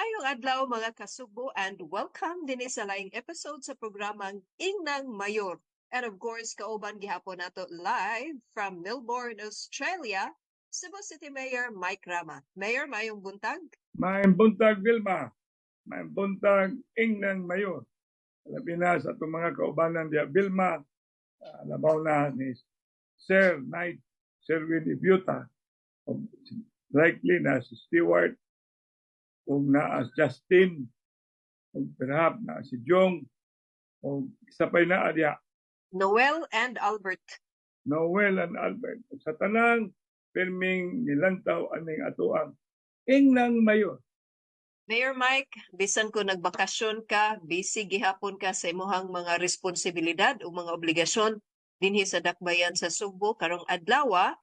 Maayong adlaw mga kasubo and welcome din sa laing episode sa programang Ingna'ng Mayor. And of course, kauban gihapon nato live from Melbourne, Australia, Cebu City Mayor Mike Rama. Mayor, maayong buntag. Maayong buntag, Vilma. Maayong buntag, Ingna'ng Mayor. Labi na sa itong mga kaubanan diya, Vilma, labaw na ni Sir Knight, Sir Winnie Buta, likely na si Stewart, kung na Justin, kung perhaps na si Jong, kung isa pa'y na adya. Noel and Albert. Noel and Albert. Sa tanang, pirming nilantaw aning atuang Ingna'ng Mayor. Mayor Mike, bisan ko nagbakasyon ka, busy gihapon ka sa imuhang mga responsibilidad o mga obligasyon dinhi sa dakbayan sa Cebu karong adlaw,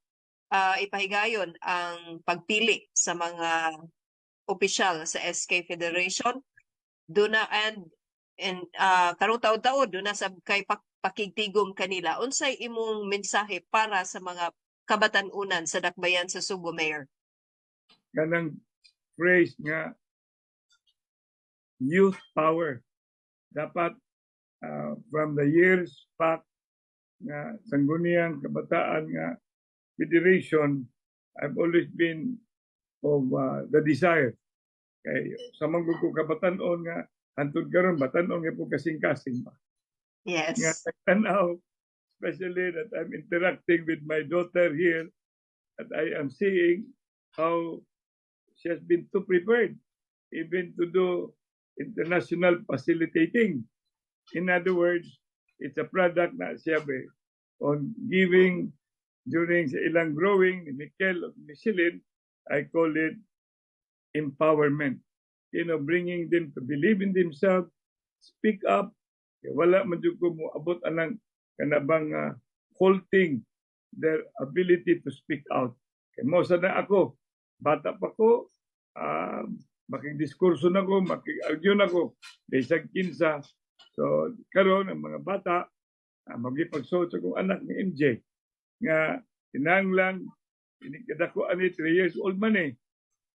ipahigayon ang pagpili sa mga opisyal sa SK Federation. Duna and karong taon-taon duna sa kay pakigtigom kanila. Unsay imong mensahe para sa mga kabatan-unan sa dakbayan sa Cebu, Mayor? Kanang phrase nga youth power. Dapat from the years back nga sangguniang kabataan nga federation, I've always been of the desire. Kay sa mga kabatan-on nga hantod karon batan-on nga po kasing-kasing pa. Yes. Nga now, especially that I'm interacting with my daughter here, that I am seeing how she has been too prepared even to do international facilitating. In other words, it's a product na siya on giving during sa ilang growing ni Mikel of Michelin, I call it empowerment. Bringing them to believe in themselves, speak up. Wala man jud ko mo abot anang kanabang halting their ability to speak out. Kaya mo sana ako, bata pa ko, makikidiskurso na ko, makik-argue na ko, desag kinsa. So, karon ang mga bata, magipagsuot sa kong anak ni MJ, nga tinanglan, inikadako ani 3 years old man eh.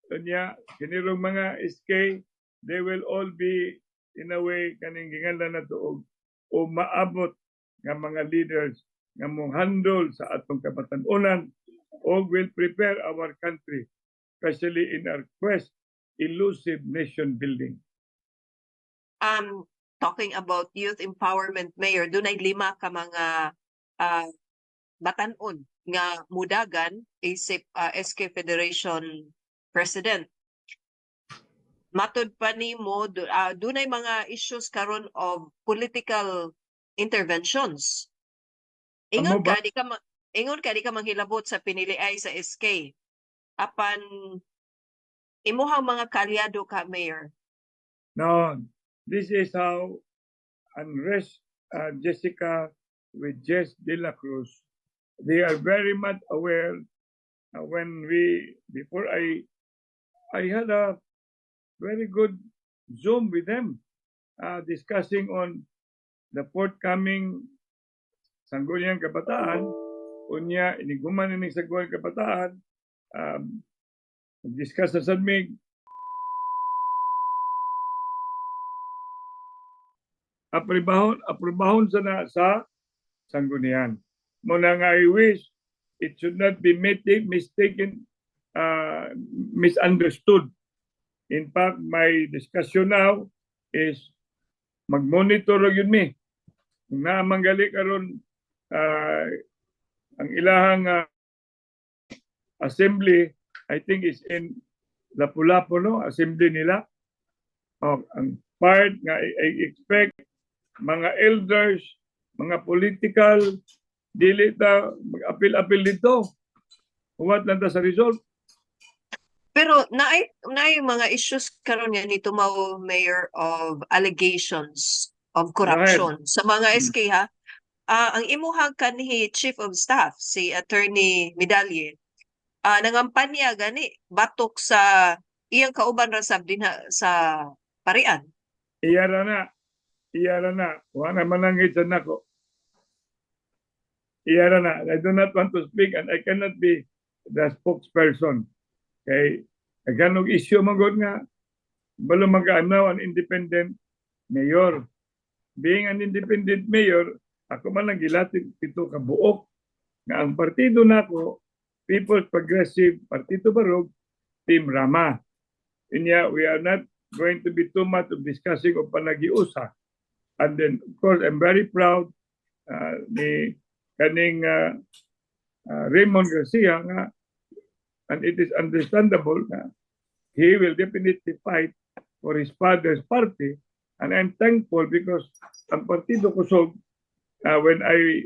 Kanya, kinirong mga SK, they will all be, in a way, kaning gingalan na to, o maabot nga mga leaders, nga mong handle sa atong kabatan-unan, o will prepare our country, especially in our quest elusive nation building. Talking about youth empowerment, Mayor, dunay 5 ka mga batan-on nga mudagan isip SK Federation President. Matud pa nimo dunay mga issues karon of political interventions. Ingon ka di ka manghilabot sa piniliay sa SK. Apan imuhang mga kalyado ka, Mayor. No, this is how unrest Jessica with Jess De La Cruz, they are very much aware when before I had a very good Zoom with them discussing on the forthcoming Sangguniang Kabataan. Unya, iniguman ni Sangguniang Kabataan, discuss sa Sanmig, aprobahon sana sa Sanggunian. Muna nga I wish it should not be mistaken, misunderstood. In fact, my discussion now is mag-monitor yun mi. Kung naamanggali karon ang ilahang assembly, I think is in Lapu-Lapu, no? Assembly nila. Ang part nga I expect mga elders, mga political, dili ta mag-apil-apil dito. Huwat lang ta sa result. Pero naay mga issues karon nga nito mao, Mayor, of allegations of corruption sa mga SK ha. Ang imuhang kanhi Chief of Staff si Attorney Medalye nangampanya gani batok sa iyang kauban ra sab dinha sa parian. Iyara na. Wala manangit sa nako. Iyara na. I do not want to speak and I cannot be the spokesperson. Kay nagkanong issue magod nga Balumaga, I'm now an independent mayor. Being an independent mayor, ako man lang gilatid pito ka buok nga ang partido nako People's Progressive Partido Barog, Team Rama. Inya, we are not going to be too much of discussing o panagiusa. And then, of course, I'm very proud ni kaning Raymond Garcia nga, and it is understandable na he will definitely fight for his father's party. And I'm thankful because ang Partido Kusog, when I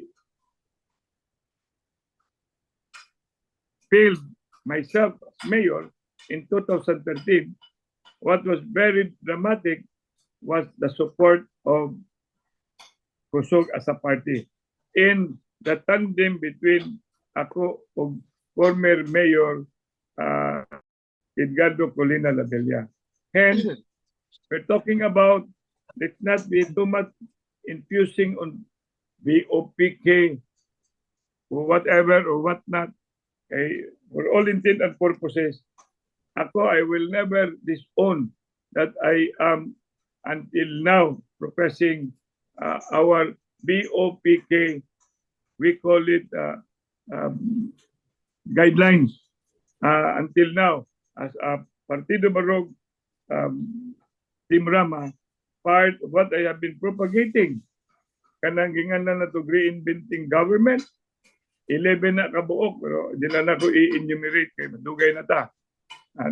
failed myself as mayor in 2013, what was very dramatic was the support of Kusog as a party in the tandem between ako o former mayor Edgardo Colina Ladella. Hence, we're talking about, let's not be too much infusing on BOPK or whatever or whatnot. Okay, for all intent and purposes, ako, I will never disown that I am until now professing our BOPK, we call it guidelines until now as a Partido Barog Team Rama, part of what I have been propagating. Kanang ginganan na to reinventing government, 11 na kabuok, pero di na ako i-enumerate kay madugay na ta.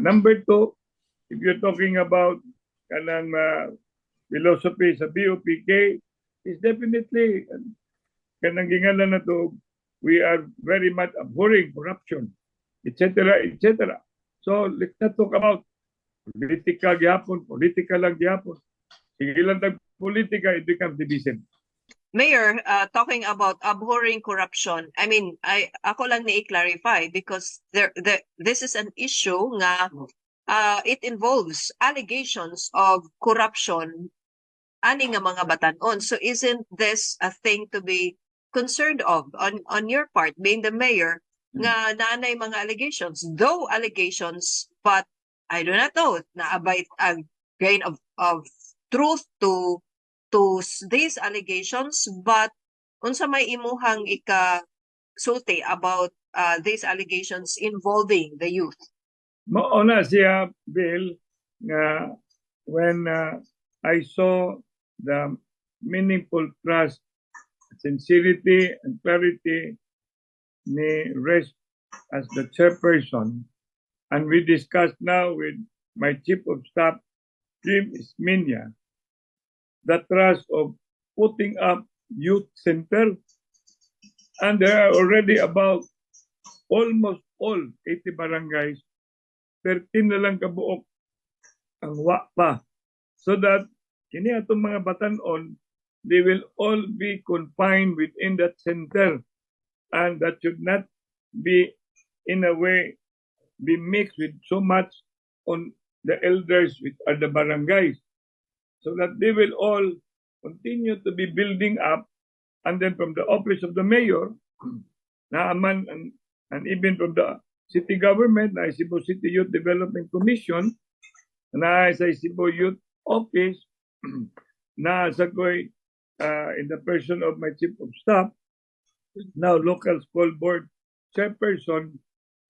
Number 2, if you're talking about kanang philosophy sa BOPK, is definitely kanang ginganan na to, we are very much abhorring corruption, etc., etc. So let's not talk about politika lang gyapon. Sige lang tag politika, it becomes divisive. Mayor, talking about abhorring corruption, I mean, ako lang ni-clarify because this is an issue nga it involves allegations of corruption ani nga mga batanon. So isn't this a thing to be concerned of on your part, being the mayor, nga naanay mga allegations, though allegations, but I do not know na abide a grain of truth to these allegations, but unsa may imuhang sulti about these allegations involving the youth? Mao na siya, Bill, nga when I saw the meaningful trust, sincerity, and clarity ni Res as the chairperson, and we discussed now with my chief of staff, Jim Isminia, the trust of putting up youth center, and there are already about almost all 80 barangays, 13 na lang kabuok ang wa pa. So that kini atong mga batanon, they will all be confined within that center, and that should not be in a way be mixed with so much on the elders which are the barangays, so that they will all continue to be building up, and then from the office of the mayor, naaman and even from the city government, na Cebu City Youth Development Commission, na sa Cebu Youth Office, na sa ko'y in the person of my chief of staff, now local school board chairperson,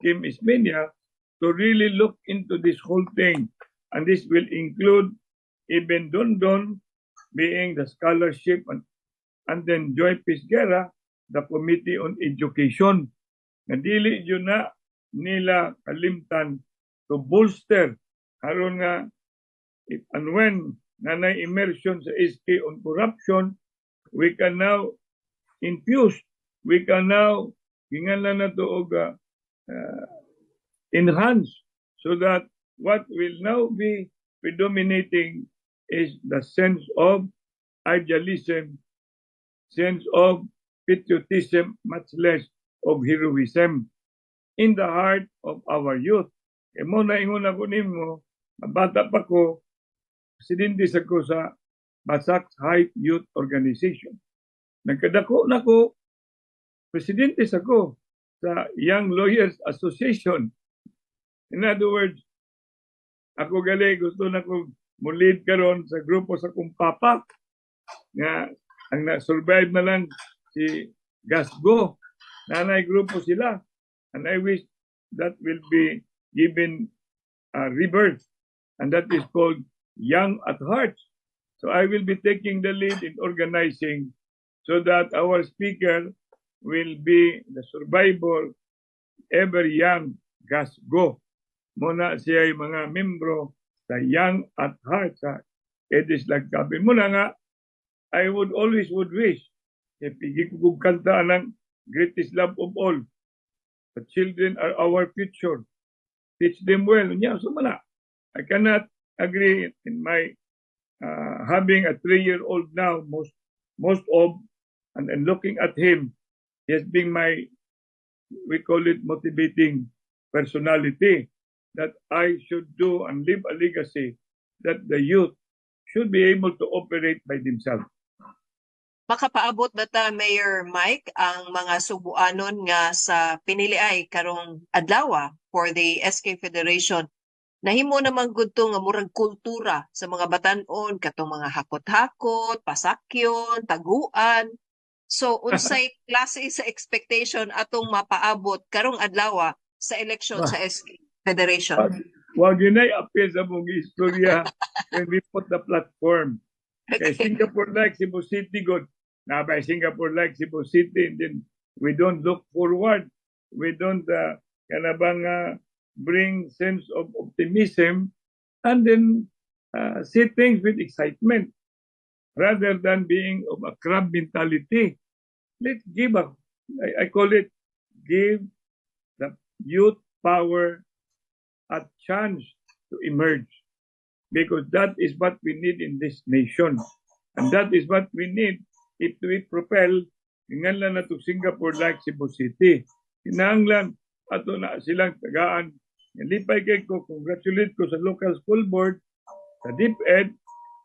Kim Isminia, to really look into this whole thing. And this will include even Dondon being the scholarship, and then Joy Pisguera, the Committee on Education. Na dili yun na nila kalimtan to bolster aron nga if and when nanay immersion sa SK on corruption, we can now infuse, we can now gingalan na to og enhance, so that what will now be predominating is the sense of idealism, sense of patriotism, much less of heroism in the heart of our youth. E mo na ingon ako nimo, bata pa ko, presidente sa ko sa Basak High Youth Organization. Nagkadako na ko, presidente sa ko sa Young Lawyers Association. In other words, ako gali gusto na ko mulid karon sa grupo sa kumpapa nga ang na-survive na lang si Gasgo. Nanay grupo sila. And I wish that will be given rebirth. And that is called Young at Heart. So I will be taking the lead in organizing so that our speaker will be the survivor ever young Gasgo. Muna siya ay mga membro sa Young at Heart sa Edis Lagkabin. Muna nga, I would always wish pigi ko kanta ng greatest love of all. The children are our future. Teach them well. Yeah, so muna. I cannot agree in my having a 3-year-old now, most of, and looking at him, he has been my, we call it motivating personality, that I should do and leave a legacy that the youth should be able to operate by themselves. Makapaabot ba ta, Mayor Mike, ang mga Subuanon nga sa piniliay karong adlaw for the SK Federation? Nahimo naman gudto nga murag kultura sa mga batan-on katong mga hakot-hakot, pasakyon, taguan. So unsay klase sa expectation atong mapaabot karong adlaw sa election sa SK Federation? Wag yun ay appeal sa mong istorya when we put the platform. Kay Singapore like Cebu City, good. Now by Singapore like Cebu City, and then we don't look forward. We don't bring sense of optimism and then see things with excitement rather than being of a crab mentality. Let's give up. I call it give the youth power a chance to emerge, because that is what we need in this nation. And that is what we need if we propel ingnan na to Singapore like Cebu City. Kinahanglan ato na silang tagaan. Lipay kay ko, congratulate ko sa local school board, sa DepEd,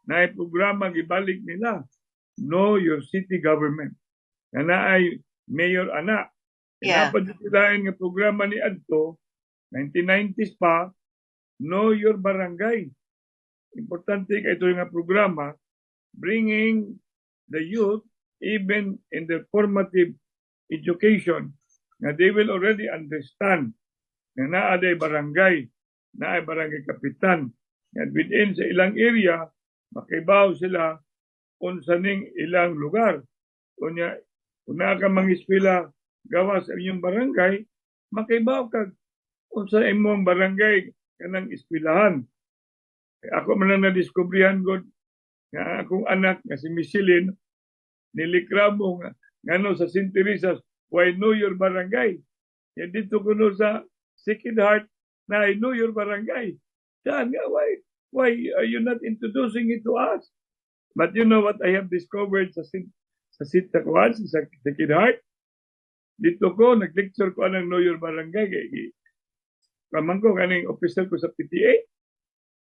na programa gibalik nila. Know your city government. Na ay mayor ana. Yeah. Napaditilain nga programa ni Adto, 1990s pa, know your barangay. Importante kay ito nga programa, bringing the youth even in the formative education, na they will already understand na naaday barangay, naay barangay kapitan, and within sa ilang area, makibaw sila kung saning ilang lugar. Kunya, kung ka mga eskwela gawa sa inyong barangay, makibaw ka kung sa imong barangay kanang eskwelahan. Ako man lang na-discoveryhan ko nga akong anak nga si Michelin, nilikramo nga ngano sa St. Teresa's, why know your barangay? Yan dito kuno sa Sacred Heart na I know your barangay. Yan nga, why are you not introducing it to us? But you know what I have discovered sa Sacred Heart? Dito ko, nag-lecture ko anong know your barangay. Kamang ko, kaning officer ko sa PTA.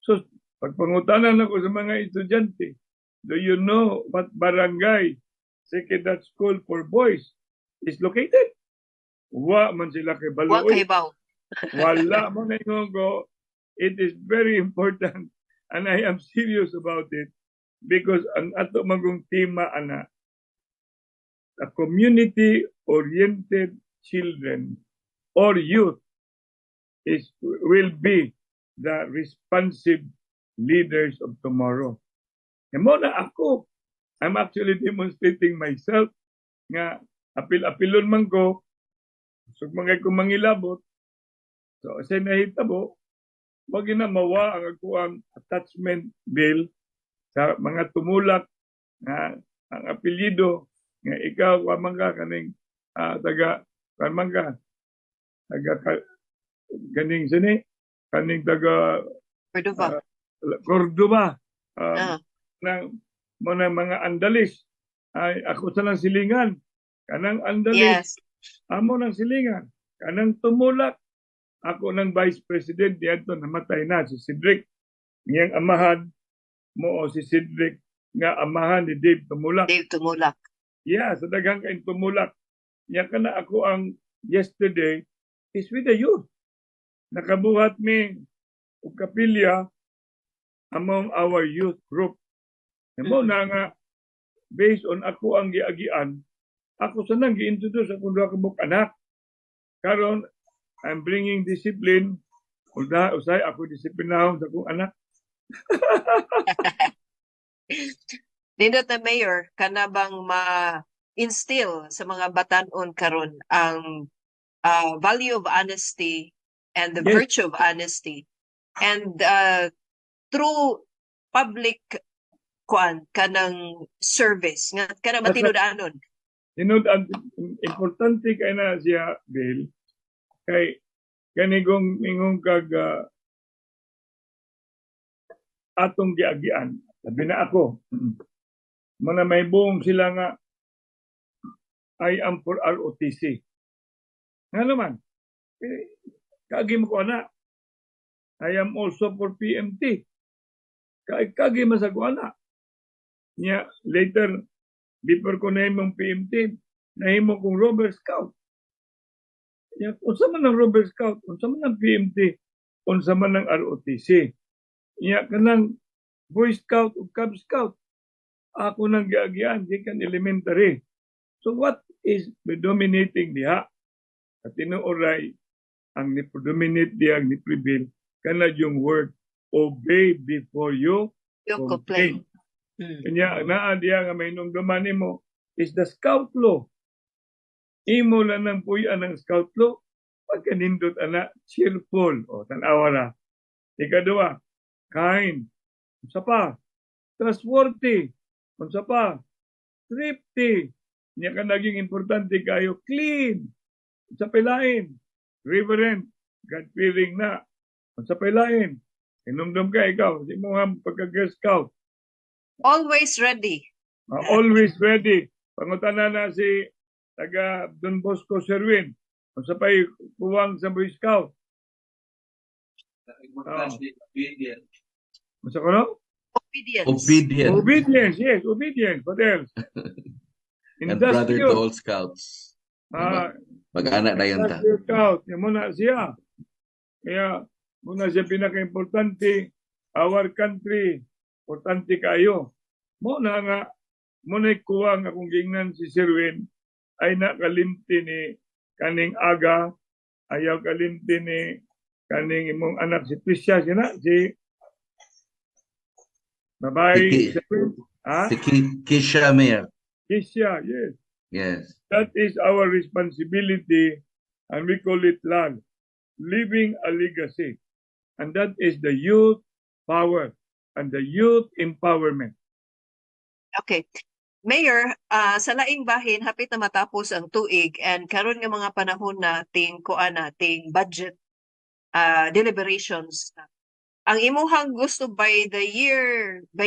So, pagpangutanan ako sa mga estudyante, do you know what barangay Sacred Heart School for Boys is located? Wa man sila kay balo. Wa kay baw. Wala mo na ko. It is very important and I am serious about it because ang ato magong tema ana, a community-oriented children or youth will be the responsive leaders of tomorrow. E mo na ako, I'm actually demonstrating myself nga apil-apilon man ko, so mga kong mangilabot, so sa nahitabo, wag na mawa ang ako ang attachment bill sa mga tumulak nga ang apelyido nga ikaw kamangka kaning taga kaning sini kaning taga Cordova nang mga Andalis ay ako sa lang silingan kanang Andalis. Yes. Amo nang silingan kanang tumulak ako ng Vice President diadto namatay na si Cedric niyang amahan mo o si Cedric nga amahan ni Dave Tumulak. Dave Tumulak. Yeah, sa daghang kain tumulak. Niya ka na ako ang yesterday is with the youth. Nakabuhat mi og kapilya among our youth group. Mo na nga, based on ako ang giagian, ako sanang gi-introduce ako duha ka buk anak. Karon, I'm bringing discipline. Usay ako disiplinahon sa akong anak. Nindot na Mayor, kana bang ma-instill sa mga batanon karon ang value of honesty and the Yes. virtue of honesty and through public kanang service nga kana matinud-anon. Ang importante kay na siya, Bill, kay kanigong ingong kag atong giagian. Sabi na ako, mana may buong sila nga I am for ROTC. Nga naman, kagi mo ko ana. I am also for PMT. Kagi masag ana. Nya later, before ko nahimong PMT, nahimo kong Robber Scout. Nya, unsa man ang Robber Scout, unsa man ang PMT, unsa man ang ROTC. Nya, kanang Boy Scout o Cub Scout, ako nang giagian, gikan elementary. So what is predominating diha? At tinuoray, ang ni-predominate diha, ni-prevail, kana yung word, obey before you complain. Kanya, naa diya nga may nungduman mo is the scout law. Imo lang ng puyan ng scout law, pagkanindot ana, cheerful, o tanawa na. Ikadua, kind. Unsa pa? Trustworthy. Unsa pa? Thrifty. Niya ka naging importante kayo, clean. Unsa pa lain? Reverent. God-fearing na. Unsa pa lain? Inumdum ka ikaw, di mo nga pagka-girl scout. Always ready. Always ready. Pangutana na si taga Don Bosco Serwin. Kung sa pa'y puwang sa Boy Scout. Masa ko no? Obedience, yes. Obedience. What else? And brother to all scouts. Mag-anak na yan ta. Scout. Yan muna siya. Kaya muna siya pinaka-importante. Our country. Importante kayo. Muna nga, muna kuwang akong gingnan si Sirwin ay nakalimti ni kaning aga, ayaw kalimti ni kaning imong anak si Trisha, si babae. Si Kisha Mayor. Kisha, yes. Yes. That is our responsibility and we call it LAG, Leaving a Legacy. And that is the youth power and the youth empowerment. Okay. Mayor, sa laing bahin, hapit na matapos ang tuig and karon nga mga panahon na ting budget deliberations. Ang imuhang gusto by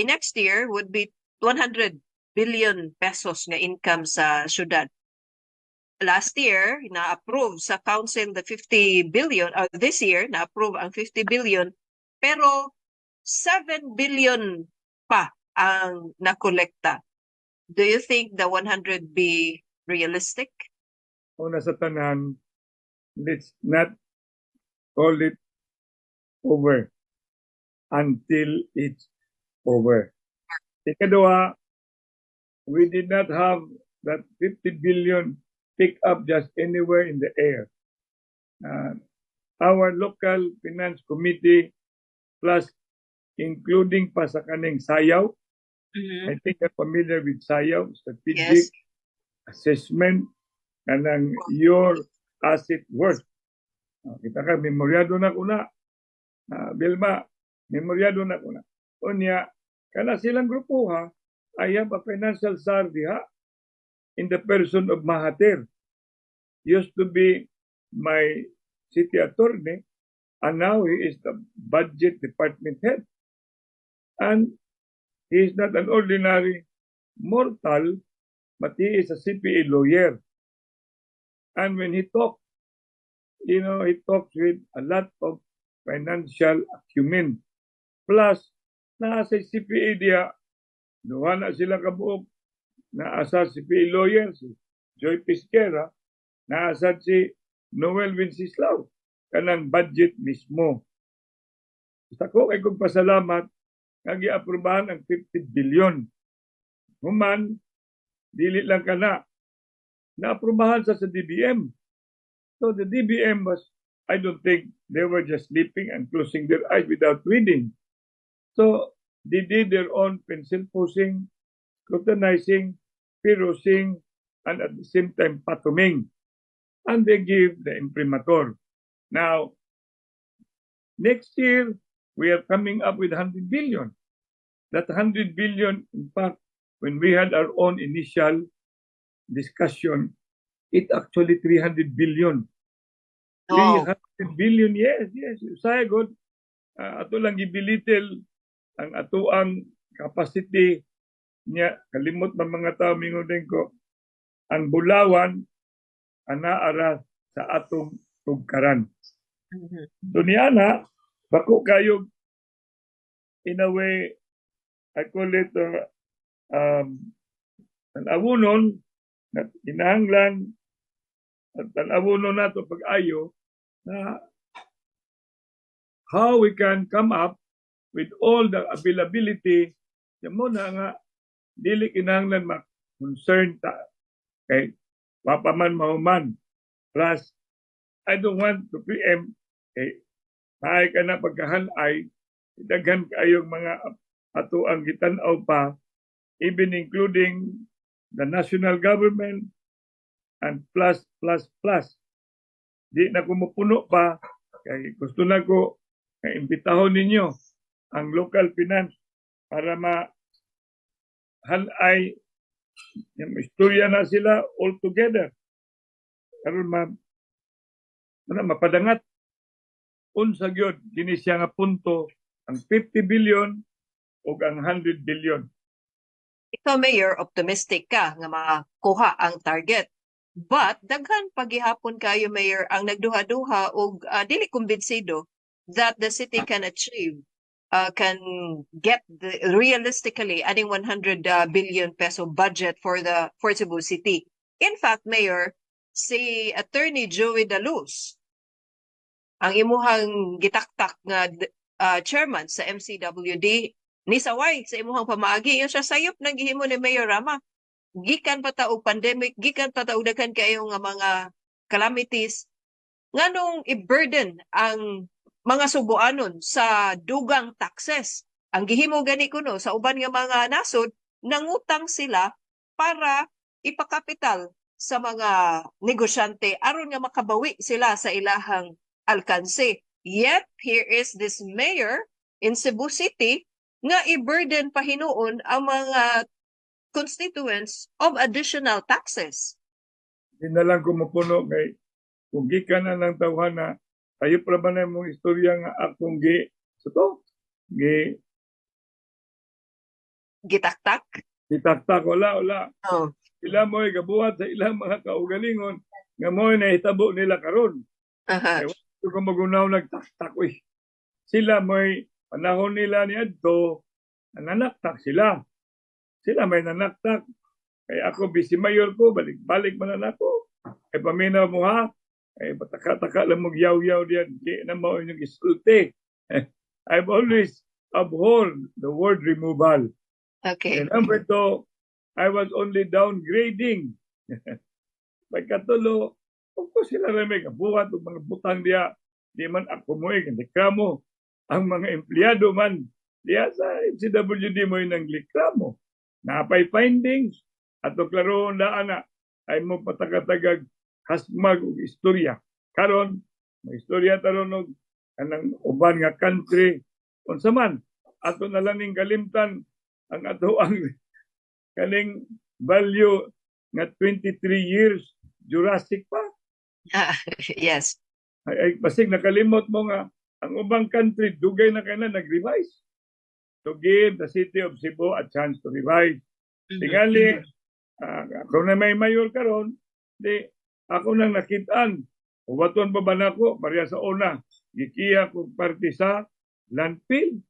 next year would be 200 billion pesos nga income sa syudad. Last year, na-approve sa council the 50 billion, this year, na-approve ang 50 billion, pero 7 billion pa ang nakolekta. Do you think the 100 be realistic? Una sa tanan, let's not call it over until it's over. Ikadua, we did not have that 50 billion pick up just anywhere in the air. Our local finance committee, plus including pa sa kaning sayaw, I think you're familiar with sayaw, strategic assessment, and your asset worth. Kita ka, memoryado na kuna. Bilma, memoryado na kuna. Unya, kana silang grupo ha, I have a financial czar diha in the person of Mahathir. Used to be my city attorney, and now he is the budget department head. And he is not an ordinary mortal, but he is a CPA lawyer. And when he talks, he talks with a lot of financial acumen. Plus, nasa CPA diya, duha na sila kabuok, naasa CPA lawyer, si Joy Pisquera, naasa si Noel Wenceslao, kanang budget mismo. Gusto ko kay kong pasalamat nga giaprubahan ang 50 billion. Human, dili lang kana. Naaprubahan sa DBM. So the DBM was, I don't think they were just sleeping and closing their eyes without reading. So they did their own pencil pushing, scrutinizing, perusing, and at the same time patuming. And they give the imprimatur. Now, next year, we are coming up with 100 billion. That 100 billion, in fact, when we had our own initial discussion, it actually 300 billion. Oh. 300 billion, yes. Saya good. Ato lang gibilitil ang atuang capacity niya. Kalimot ng mga tao, mingodin ko, ang Bulawan, anaara sa atong tugkaran. Dunyana, bako kayo, in a way, I call it, ang abunon, na inahanglan, at ang abunon nato pag-ayo, na how we can come up with all the availability, yung muna nga, dili kinahanglan ma-concern ta, kay papaman mahuman. Plus, I don't want to preempt, maay ka na pagkahanay, daghan kayong mga ato ang gitanaw pa, even including the national government and plus. Di na kumupuno pa, kaya gusto na ko imbitahon ninyo ang local finance para mahanay yung istorya na sila all together. Karon mapadangat unsa gyud kini siya nga punto ang 50 billion ug ang 100 billion. Ikaw, Mayor, optimistic ka nga makuha ang target. But daghan paghihapon kayo, Mayor, ang nagduha-duha ug dili kumbinsido that the city can achieve, can get realistically adding 100 billion peso budget for Cebu City. In fact, Mayor, si Attorney Joey Daluz, ang imuhang gitaktak nga chairman sa MCWD, ni saway sa imuhang pamaagi, yung siya sayop nang gihimo ni Mayor Rama. Gikan pa ta og pandemic, gikan pa ta og daghan kayo nga mga calamities, nganong i-burden ang mga Subuanon sa dugang taxes. Ang gihimo gani kuno sa uban nga mga nasod, nangutang sila para ipakapital sa mga negosyante aron nga makabawi sila sa ilahang alkanse. Yet, here is this mayor in Cebu City nga i-burden pa hinuon ang mga constituents of additional taxes. Hindi na lang kumupuno kay kung gikan na ng tawhana, tayo pa ba na mong istorya nga akong Gitaktak? Gitaktak, wala. Oh. Sila mo'y gabuhat sa ilang mga kaugalingon nga mo'y nahitabo nila karon. Kaya wala ko magunaw nagtaktak. Sila mo'y panahon nila ni Adto, nanaktak sila. Sila may nanaktak. Kaya ako, busy mayor ko, balik man na ako. Kaya paminaw mo ha, kaya pataka-taka lang mag-yaw-yaw diyan. Di na mo yung isulti. I've always abhorred the word removal. Okay. And number 2, I was only downgrading. Pagkatulo, of course sila rin may kabuhat o mga butang diya. Di man ako mo likramo. Ang mga empleyado man, diya sa MCWD mo yung likramo. Napay findings at klaro na ay mo patakatagag hasmag og istorya. Karon, may istorya taron og kanang uban nga country unsa man ato na lang ning kalimtan ang ato ang kaning value nga 23 years Jurassic pa. Yes. Ay basig nakalimot mo nga ang ubang country dugay na kay na nag-revise to give the city of Cebu a chance to revise. Tingali, ako na may mayor karon, di ako nang nakitaan. Ubaton pa ba na ko, pareha sa una, gikiya ko parte sa landfill.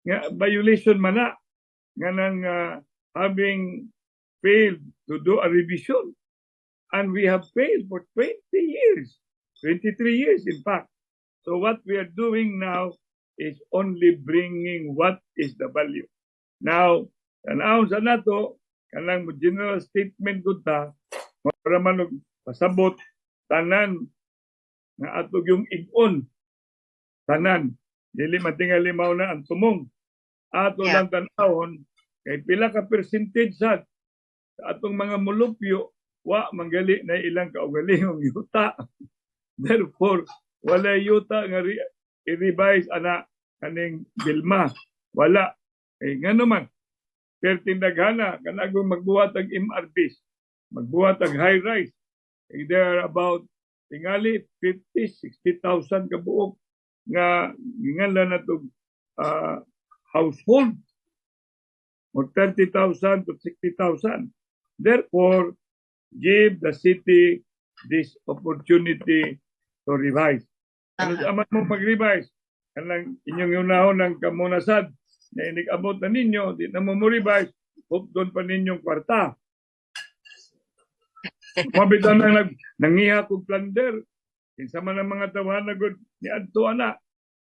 Nga, violation man na, nga nang having failed to do a revision. And we have failed for 20 years, 23 years in fact. So what we are doing now is only bringing what is the value. Now, tanaw sa nato, kanang general statement ko ta, para man pasabot, tanan, nga atog yung igon, tanan, dili matingali mao na ang tumong. Ato lang tanawon, kay pila ka percentage sa atong mga mulupyo, wa manggali na ilang kaugalingong yuta. Therefore, wala yuta nga i-revise ana kaning bilma. Wala. Nga naman, pero tindaghana, kanagong magbuhat ang MRBs, magbuhat ang high-rise. There are about, tingali, 50,000, 60,000 kabuok nga gingalan na itong household or 30,000 to 60,000. Therefore, give the city this opportunity to revise. Ano sa aman mo mag-revise? Kanang inyong unahon ng kamunasad na inig-abot na ninyo, di na mo revise, hope doon pa ninyong kwarta. Mabitan na nangiha kong plunder. Kinsa man ang mga tawanan ni Adto ana,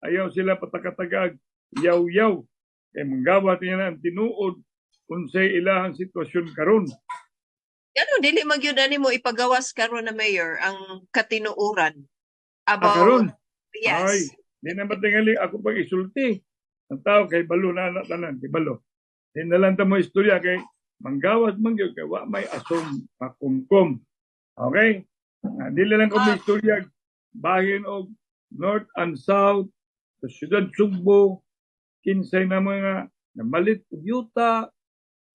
ayaw sila patakatagag, yaw-yaw. Kaya manggawat niya na ang tinuod unsay ilahang sitwasyon karon. Ano, dili magyudan mo ipagawas karon na mayor ang katinuuran about Karon? yes. Ay, di na matingali ako pang isulti. Ang tao kay balo na anak tanan, kay balo. Di na lang mo istorya kay manggawas mangyod kay wa may asom makumkum. Okay? Dili lang ko may istorya bahin og north and south sa siyudad Cebu, kinsay na mga namalit og yuta,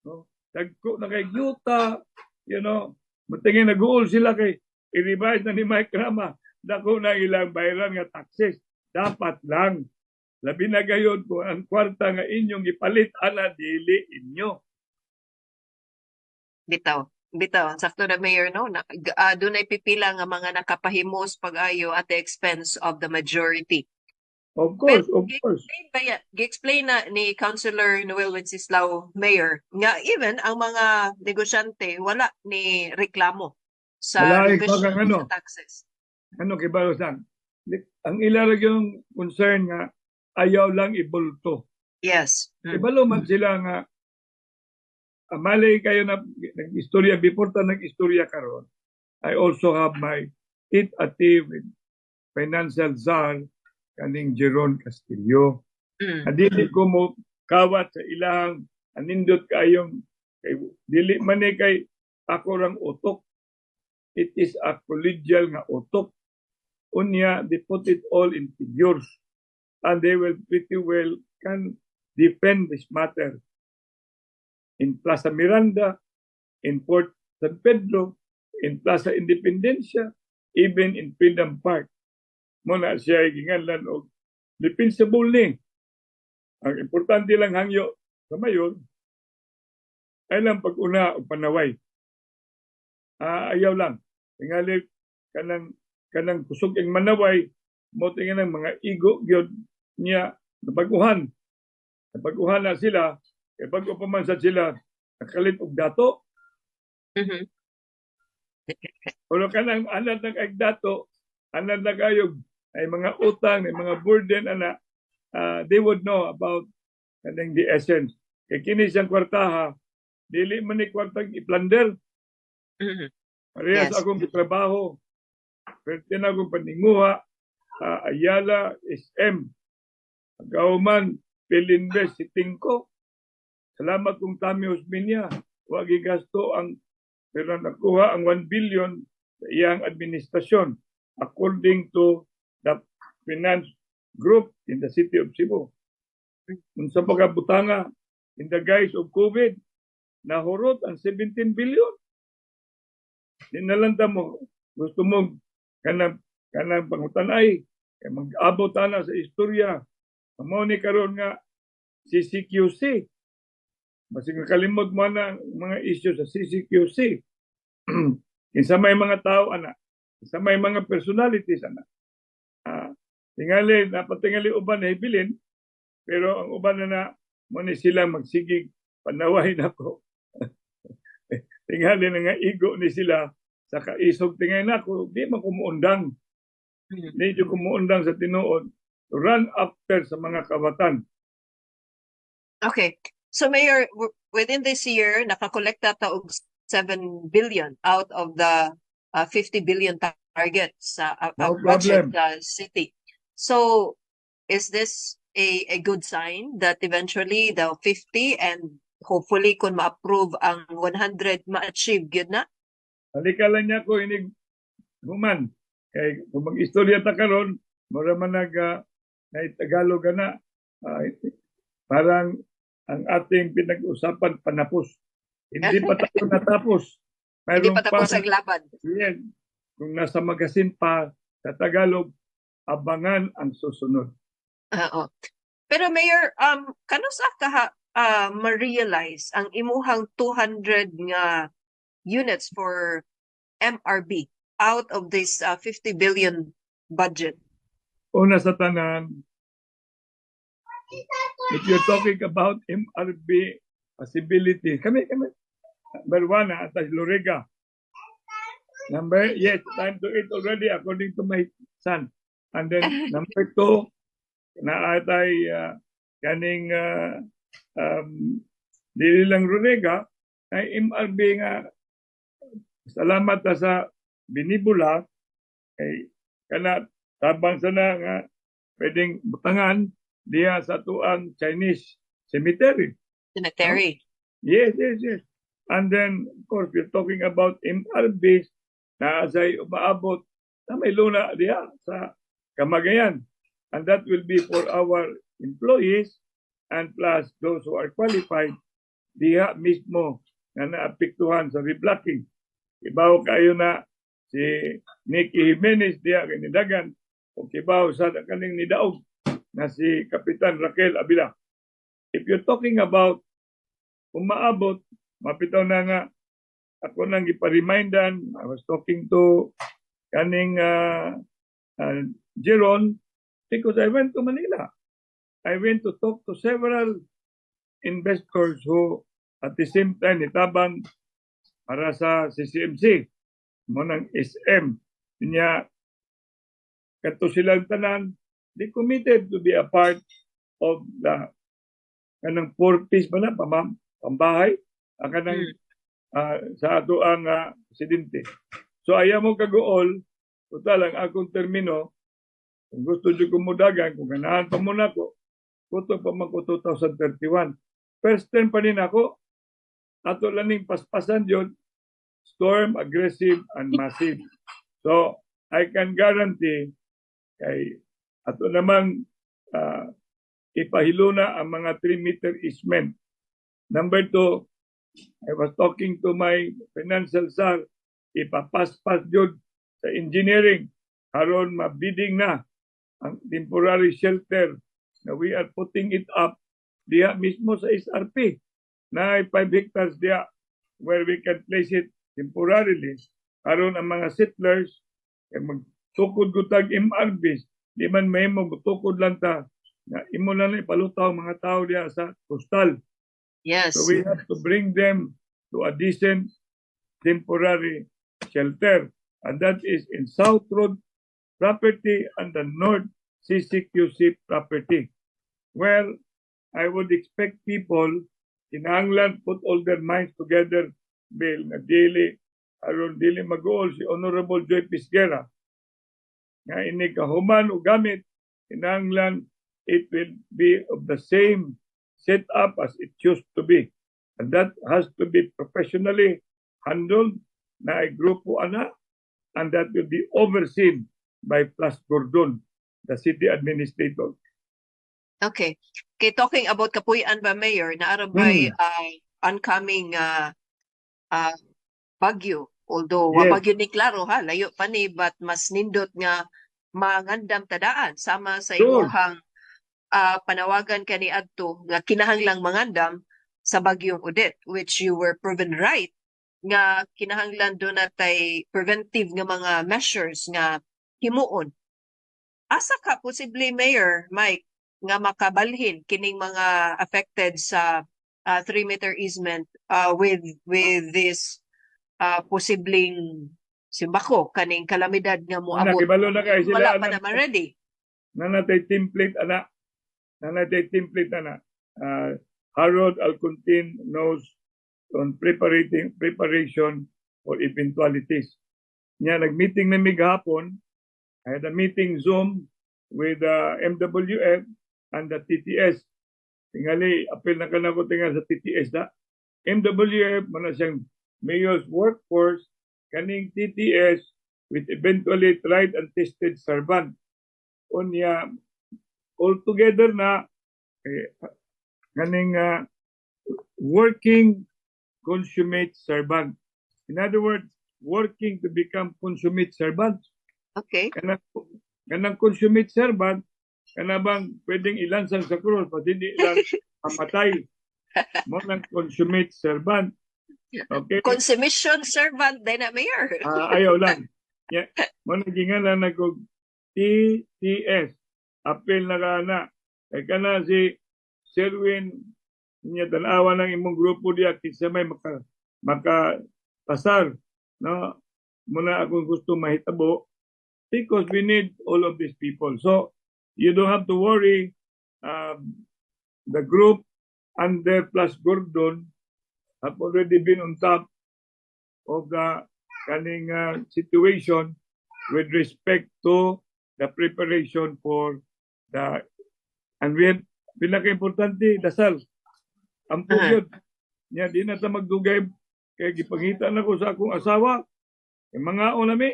no? Dagko na kay yuta, you know, matingin nag-uol sila kay i-revise na ni Mike Rama, dako na ilang bayaran nga taxes. Dapat lang labi na gayon ko ang kwarta nga inyong ipalit ana dili inyo. Bitaw, sakto na mayor no, doon ay pipila nga mga nakapahimos pag-ayo at the expense of the majority. Of course, Pero, of course. gi-explain na ni Councilor Noel Wenceslao, Mayor, nga even ang mga negosyante wala ni reklamo sa Wala revision ano. sa taxes. Ano kay Barosan? Ang ilarag yung concern nga ayaw lang ibulto. Yes. Ibalo man sila nga malay kayo na nag-istorya before ta nag-istorya karon. I also have my tit-a-tit with financial czar kaning Jeron Castillo. Dili ko mo kawat sa ilang anindot kayong kay dili man kay ako rang utok. It is a collegial nga utok. Unya, they put it all in figures and they will pretty well can defend this matter in Plaza Miranda, in Port San Pedro, in Plaza Independencia, even in Freedom Park. Muna siya ginganlan og defensible ni. Ang importante lang hangyo sa mayor ay lang pag-una o panaway. Ayaw lang. Tingali kanang kusog ang manaway mo tingin ng mga igo gyud niya nabaguhan na sila kay bago pa man sa sila nakalit og dato. Pero kanang anad ng dato, anad na kayog ay mga utang, ay mga burden ana, they would know about kanang the essence. Kay kini siyang kwartaha, dili man ni kwartang i-plunder. Parehas akong trabaho. Pero tinagong paninguha, Ayala, SM, Gauman, Pilinvest, Sitingko. Salamat kung Tami Osminia. Huwag igasto ang, pero nakuha ang 1 billion sa iyang administrasyon according to the finance group in the city of Cebu. Kung sa pagkabutanga, in the guise of COVID, nahurot ang 17 billion. Dinalanda mo, gusto mong kanang pangutanay, mag-abot na sa istorya. Amo ni karon nga CCQC. Basig nakalimot mo na mga issue sa CCQC. Kinsa may mga tao ana, kinsa may mga personalities ana. Tingali napatingali uban na hibilin, pero ang uban na mo ni sila magsigig panaway nako. Tingali na nga igo ni sila sa kaisog tingay nako, di man kumuundang. Di kumuundang sa tinuod. to run after sa mga kawatan. Okay. So Mayor, within this year, nakakolekta ta og 7 billion out of the 50 billion target sa No budget problem. sa city. So is this a good sign that eventually the 50 and hopefully kung ma-approve ang 100 ma-achieve yun na? Halika lang niya ko inig human. Kay kung mag-istorya ta karon, mura man na Tagalog na parang ang ating pinag-usapan panapos. Hindi pa tayo natapos. Hindi Mayroon pa tapos ang laban. Yan. Kung nasa magasin pa sa Tagalog, abangan ang susunod. Oo. Pero Mayor, kano sa ma-realize ang imuhang 200 nga units for MRB out of this 50 billion budget? Una sa tanan, if you're talking about MRB possibility, kami, number one, atas Loriga. Yes, time to eat already according to my son. And then number two, na atay kaning dili lang Loriga, ay MRB nga salamat na sa binibula, ay kana tabang sana nga pwedeng butangan diya sa tuang Chinese cemetery. Cemetery. Yes. And then, of course, we're talking about MRBs na asay umaabot na may luna diya sa Kamagayan. And that will be for our employees and plus those who are qualified diya mismo na naapektuhan sa reblocking. Ibaw kayo na si Nicky Jimenez diya kanidagan o kibaw sa kaning nidaog na si Kapitan Raquel Abila. If you're talking about umaabot, mapitaw na nga ako nang ipa-remindan, I was talking to kaning Jeron because I went to Manila. I went to talk to several investors who at the same time itabang para sa CCMC mo ng SM niya kato silang tanan they committed to be a part of the kanang 4 piece ba na pambahay ang kanang sa ato ang presidente. So ayaw mo kagool total ang akong termino kung gusto nyo kumudagan kung ganahan pa muna ko kuto pa man ko 2031 first term pa rin ako ato laning paspasan yun storm, aggressive, and massive. So, I can guarantee kay ato namang ipahiluna ang mga 3-meter easement. Number 2, I was talking to my financial sir, ipapaspas yun sa engineering. Karon mabidding na ang temporary shelter na we are putting it up diya mismo sa SRP na 5 hectares diya where we can place it temporarily. Karon ang mga settlers magtukod gutag MRBs di man may mabutukod lang ta na imo na lang ipalutaw mga tao diya sa coastal. Yes. So we have to bring them to a decent temporary shelter and that is in South Road property and the North CCQC property where I would expect people in England put all their minds together bill na dili aron dili mag-uol si Honorable Joy Pisguera nga ini kahuman o gamit kinahanglan it will be of the same setup as it used to be and that has to be professionally handled na ay grupo ana and that will be overseen by Plus Gordon, the city administrator. Okay. Okay, talking about kapuy-an ba, Mayor, naarabay oncoming bagyo. Although, Yes. bagyo ni klaro ha, layo pa ni, but mas nindot nga mangandam tadaan. Sama sa Sure. imuhang panawagan kani adto nga kinahanglang mangandam sa bagyong Odette, which you were proven right nga kinahanglan do natay preventive nga mga measures nga himuon. Asa ka posible, Mayor Mike, nga makabalhin kining mga affected sa 3-meter easement with this posibleng simbako kaning kalamidad nga moabot. Nakibalo na kay sila Wala pa naman ready. nanatay template ana. Nanatay template ana. Harold Alcontin knows on preparation for eventualities. Nya nag-meeting na mig hapon. I had a meeting Zoom with MWF and the TTS. Tingali, apil na kanako tingal sa TTS na. MWF, mana siyang mayor's workforce, kaning TTS with eventually tried and tested servant. Unya, all together na, kaning working consummate servant. In other words, working to become consummate servant. Okay. Kanang consummate servant, kanabang pwedeng ilansang sa krus, pati hindi lang mamatay. Mo ng consummate servant. Okay? Consummation servant din na, Mayor. Ayaw lang. Yeah. Mo nagingala na kog TTS. Apel na kana. Kay kana si Sherwin niya tanawa ng imong grupo diya kinsa may pasar, no? Muna akong gusto mahitabo because we need all of these people. So you don't have to worry. The group under plus Gordon have already been on top of the kaning situation with respect to the preparation for the, and we have pinaka-importante, dasal. Ang pugyod. Nya di na ta magdugay kay gipangita na ko sa akong asawa. Mga onami.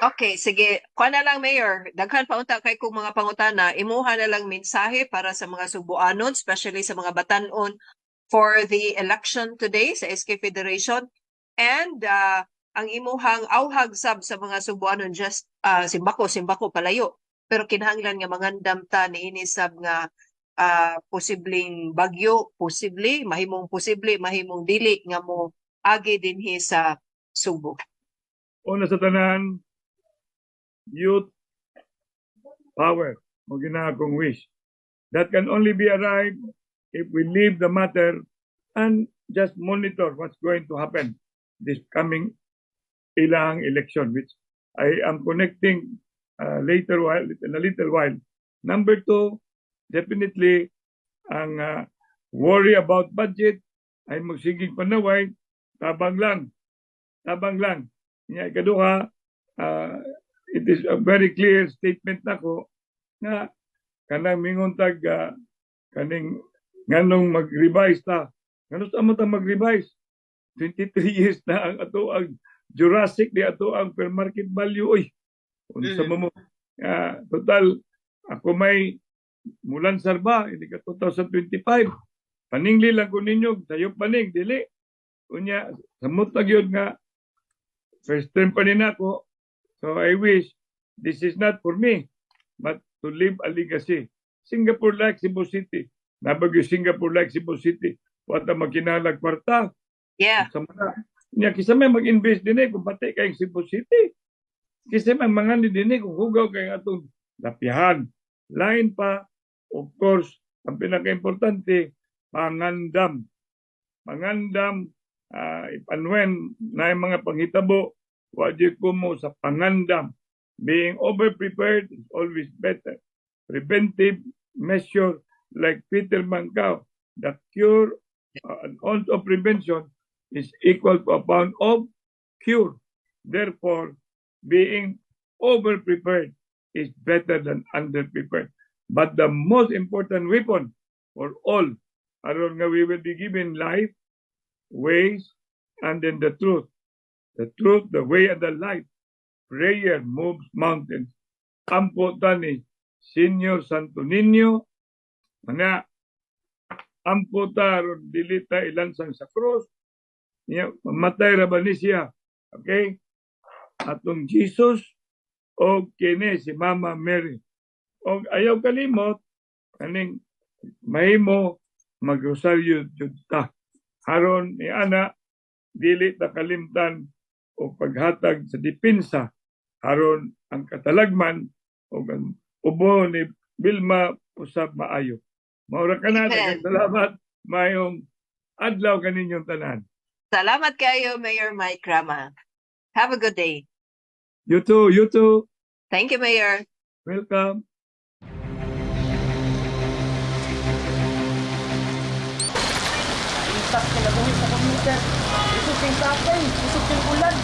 Okay, sige. Kuha na lang, Mayor. Daghan pa unta kay kung mga pangutana, imuha na lang mensahe para sa mga Subuanon, especially sa mga Batanon for the election today sa SK Federation. And ang imuhang auhag sab sa mga Subuanon just simbako palayo. Pero kinahanglan nga mangandam ta niini sab nga posibleng bagyo, mahimong dili nga mo agi dinhi sa Subo. Una sa tanan, youth power mo gina akong wish. That can only be arrived if we leave the matter and just monitor what's going to happen this coming ilang election, which I am connecting in a little while. Number two, definitely ang worry about budget ay magsiging panaway, tabang lang. Ikaduha, it is a very clear statement nako na kanang mingon tag kaning nganong mag-revise ta. Ngano sa mo ta mag-revise? 23 years na ang ato ang Jurassic di ato ang fair market value. Oy, unsa mo total ako may mulan sarba ini ka 2025. Paningli lang ko ninyo, sayo paning dili. Unya samot na gyud nga first term pa rin ako. So I wish this is not for me, but to leave a legacy. Singapore like Cebu City. Nabagyo Singapore like Cebu City. Wata magkinalag kwarta. Yeah. Nya kisa may mag-invest din kung pati kay Cebu City. Kisa may mga din kung hugaw kay atong lapihan. Lain pa, of course, ang pinaka-importante, pangandam. If and when na yung mga panghitabo, wajib ko mo sa pangandam. Being over-prepared is always better. Preventive measure like Peter Mancao, the cure and also prevention is equal to a pound of cure. Therefore, being over-prepared is better than under-prepared. But the most important weapon for all, aron nga we will be given life, ways, and then the truth. The truth, the way, and the life. Prayer moves mountains. Ampo tani, Senior Santo Niño, mga ampo taron dilita ilansang sa cross, mamatay ra ba ni siya? Okay? Atong Jesus, o kini si Mama Mary. O ayaw kalimot, kaning mahimo magrosaryo jud ta. Haron ni ana dili ta kalimtan o paghatag sa depensa haron ang katalagman o ang ubo ni Vilma usab maayo. Maura ka na, salamat, mayong adlaw kaninyong tanan. Salamat kayo, Mayor Mike Rama. Have a good day. You too. Thank you, Mayor. Welcome. sir. Isuking sakay, isuking ulan.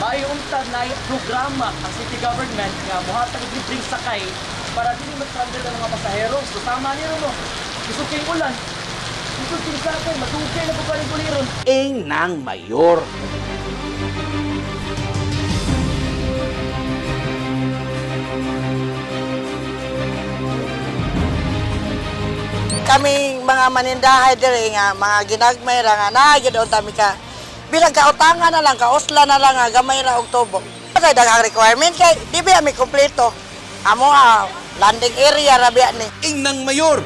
May untad na programa ang city government nga muhatag og libreng sakay para dili mag-stranded ang mga pasahero. So tama niyo mo. Isuking ulan. Isuking sakay, matugay na po kuliron. Ingna'ng Mayor. Kami mga manindahay diri nga mga ginagmay ra nga naagid on ka bilang kautangan na lang kausla na lang nga gamay ra og tubo. Kay daghang requirement kay di ba mi kompleto. Amo landing area ra biya ni. Ingna'ng Mayor.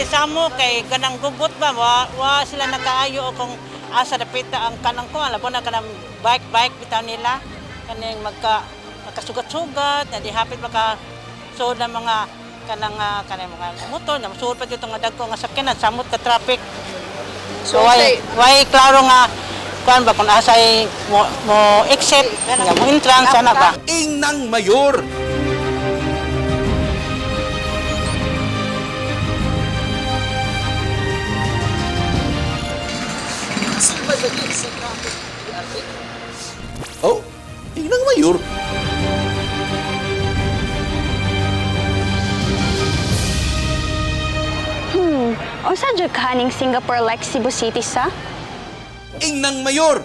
Samo kay kanang gugot ba wa sila nakaayo kung asa dapita ang kanang ko labo na kanang bike bitaw nila kaning magkasugat-sugat na di hapit maka so na mga kanang mga motor na masuod pa dito nga dagko nga sakyanan samot ka traffic. So why klaro nga kuan ba kung asay mo exit nga mo entrance ana ba. Ingna'ng Mayor. Oh, Ingna'ng Mayor. Unsa jud kaning Singapore like Cebu City sa? Ingna'ng Mayor.